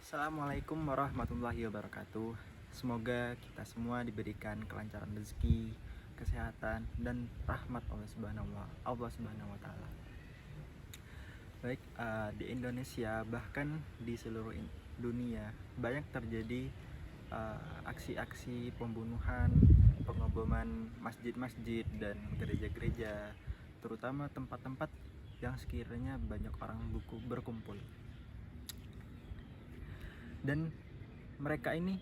Assalamualaikum warahmatullahi wabarakatuh. Semoga kita semua diberikan kelancaran rezeki, kesehatan, dan rahmat Allah Subhanahu wa Ta'ala. Baik, di Indonesia bahkan di seluruh dunia banyak terjadi aksi-aksi pembunuhan, pengeboman masjid-masjid dan gereja-gereja, terutama tempat-tempat yang sekiranya banyak orang berkumpul. Dan mereka ini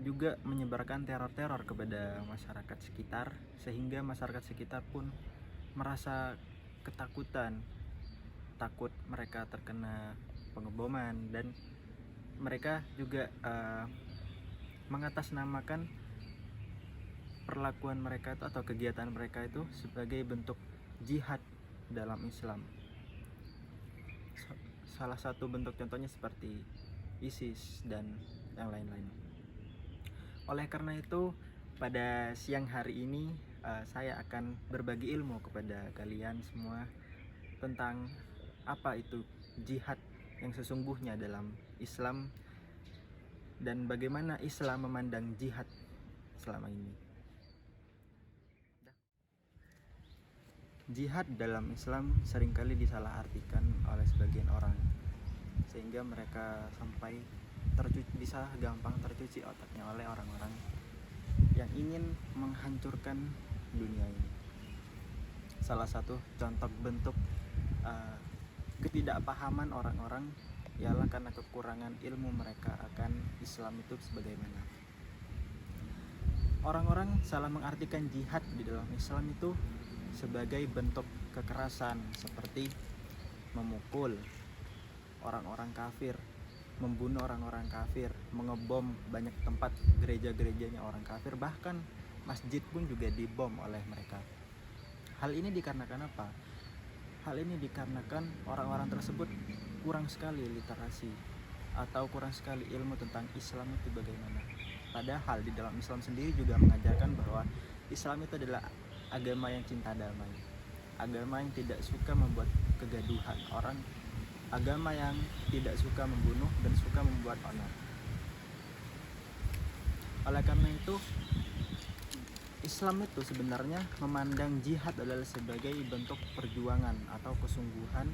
juga menyebarkan teror-teror kepada masyarakat sekitar, sehingga masyarakat sekitar pun merasa ketakutan, takut mereka terkena pengeboman, dan mereka juga mengatasnamakan perlakuan mereka itu atau kegiatan mereka itu sebagai bentuk jihad dalam Islam. Salah satu bentuk contohnya seperti ISIS dan yang lain-lain. Oleh karena itu, pada siang hari ini saya akan berbagi ilmu kepada kalian semua tentang apa itu jihad yang sesungguhnya dalam Islam dan bagaimana Islam memandang jihad selama ini. Jihad dalam Islam seringkali disalahartikan oleh sebagian orang, sehingga mereka sampai bisa gampang tercuci otaknya oleh orang-orang yang ingin menghancurkan dunia ini. Salah satu contoh bentuk ketidakpahaman orang-orang ialah karena kekurangan ilmu mereka akan Islam itu sebagaimana. Orang-orang salah mengartikan jihad di dalam Islam itu sebagai bentuk kekerasan, seperti memukul orang-orang kafir, membunuh orang-orang kafir, mengebom banyak tempat gereja-gerejanya orang kafir, bahkan masjid pun juga dibom oleh mereka. Hal ini dikarenakan apa? Hal ini dikarenakan orang-orang tersebut kurang sekali literasi atau kurang sekali ilmu tentang Islam itu bagaimana. Padahal di dalam Islam sendiri juga mengajarkan bahwa Islam itu adalah agama yang cinta damai, agama yang tidak suka membuat kegaduhan, agama yang tidak suka membunuh dan suka membuat onar. Oleh karena itu, Islam itu sebenarnya memandang jihad adalah sebagai bentuk perjuangan atau kesungguhan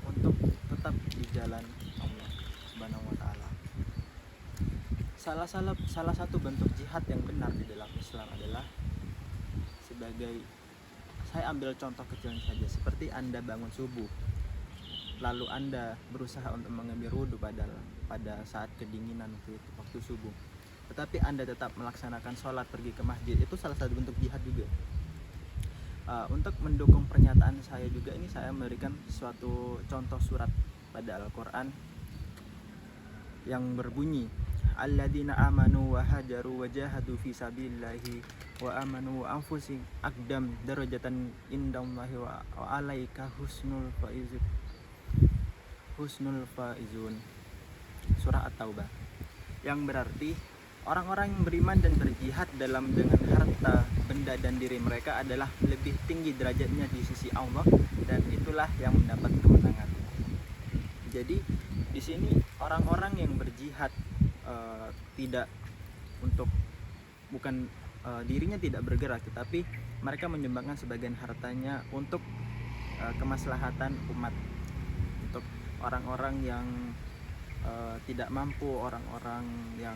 untuk tetap di jalan Allah Subhanahu wa Ta'ala. Salah satu bentuk jihad yang benar di dalam Islam adalah sebagai, saya ambil contoh kecil saja, seperti Anda bangun subuh, lalu Anda berusaha untuk mengambil wudhu pada saat kedinginan waktu subuh, tetapi Anda tetap melaksanakan sholat, pergi ke masjid, itu salah satu bentuk jihad juga. Untuk mendukung pernyataan saya juga, ini saya memberikan suatu contoh surat pada Al-Quran yang berbunyi, alladzina amanu wa hajaru wa jahadu fi sabilillahi wa amanu wa anfusihim aqdam darajatan indallahi wa alaika husnul faizun. Surah At-Taubah, yang berarti orang-orang yang beriman dan berjihad dengan harta, benda, dan diri mereka adalah lebih tinggi derajatnya di sisi Allah, dan itulah yang mendapat kemenangan. Jadi di sini orang-orang yang berjihad tidak untuk dirinya tidak bergerak, tetapi mereka menyumbangkan sebagian hartanya untuk kemaslahatan umat, untuk orang-orang yang tidak mampu, orang-orang yang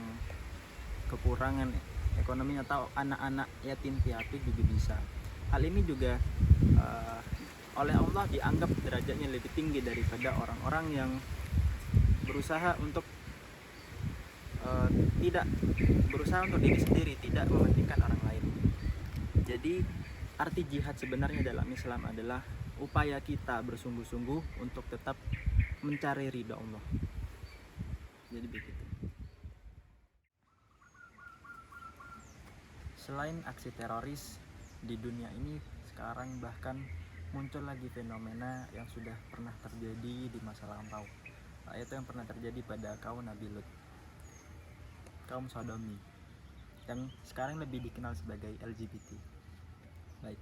kekurangan ekonomi, atau anak-anak yatim piatu juga bisa. Hal ini juga oleh Allah dianggap derajatnya lebih tinggi daripada orang-orang yang berusaha untuk tidak berusaha untuk diri sendiri, tidak mementingkan orang lain. Jadi arti jihad sebenarnya dalam Islam adalah upaya kita bersungguh-sungguh untuk tetap mencari ridha Allah. Jadi begitu. Selain aksi teroris, di dunia ini sekarang bahkan muncul lagi fenomena yang sudah pernah terjadi di masa lampau, yaitu yang pernah terjadi pada kaum Nabi Lut, kaum Sodomi, yang sekarang lebih dikenal sebagai LGBT. Baik,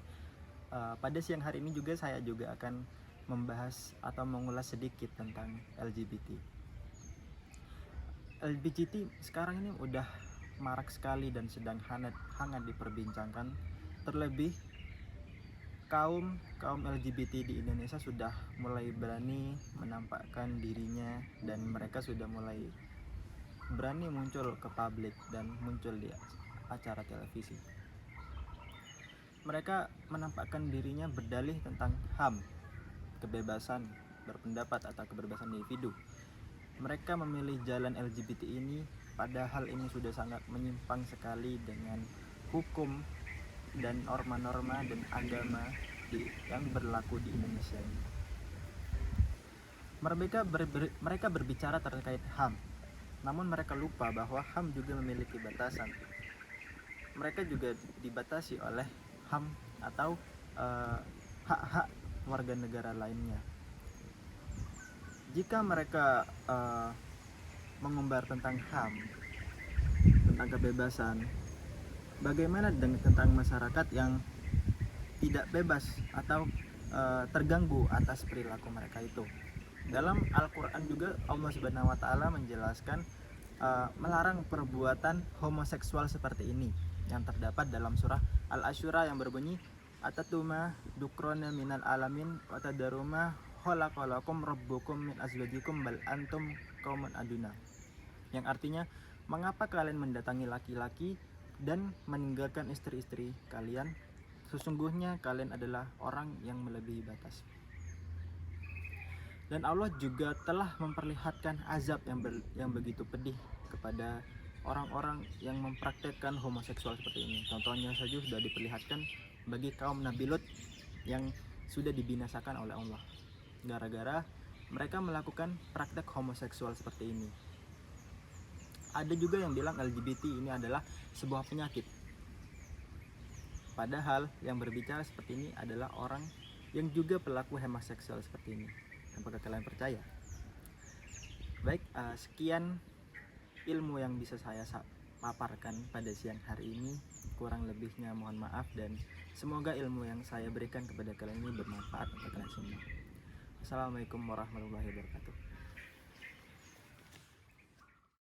pada siang hari ini juga saya akan membahas atau mengulas sedikit tentang LGBT. LGBT sekarang ini udah marak sekali dan sedang hangat diperbincangkan. Terlebih kaum LGBT di Indonesia sudah mulai berani menampakkan dirinya, dan mereka sudah mulai berani muncul ke publik dan muncul di acara televisi. Mereka menampakkan dirinya berdalih tentang HAM, kebebasan berpendapat atau kebebasan individu. Mereka memilih jalan LGBT ini, padahal ini sudah sangat menyimpang sekali dengan hukum dan norma-norma dan agama yang berlaku di Indonesia ini. Mereka berbicara terkait HAM, namun mereka lupa bahwa HAM juga memiliki batasan. Mereka juga dibatasi oleh HAM atau hak-hak warga negara lainnya. Jika mereka mengumbar tentang HAM, tentang kebebasan, bagaimana tentang masyarakat yang tidak bebas atau terganggu atas perilaku mereka itu? Dalam Al-Quran juga Allah Subhanahu wa Ta'ala menjelaskan melarang perbuatan homoseksual seperti ini, yang terdapat dalam surah Al-Asyura yang berbunyi, atatuma dukrona minal alamin wa tadaruma khalaqalakum rabbukum min azwajikum bal antum qaumun aduna, yang artinya, mengapa kalian mendatangi laki-laki dan meninggalkan istri-istri kalian? Sesungguhnya kalian adalah orang yang melebihi batas. Dan Allah juga telah memperlihatkan azab yang begitu pedih kepada orang-orang yang mempraktekkan homoseksual seperti ini. Contohnya saja sudah diperlihatkan bagi kaum Nabi Lut yang sudah dibinasakan oleh Allah gara-gara mereka melakukan praktek homoseksual seperti ini. Ada juga yang bilang LGBT ini adalah sebuah penyakit, padahal yang berbicara seperti ini adalah orang yang juga pelaku homoseksual seperti ini. Apakah kalian percaya? Baik, sekian ilmu yang bisa saya paparkan pada siang hari ini. Kurang lebihnya mohon maaf, dan semoga ilmu yang saya berikan kepada kalian ini bermanfaat untuk kalian semua. Assalamualaikum warahmatullahi wabarakatuh.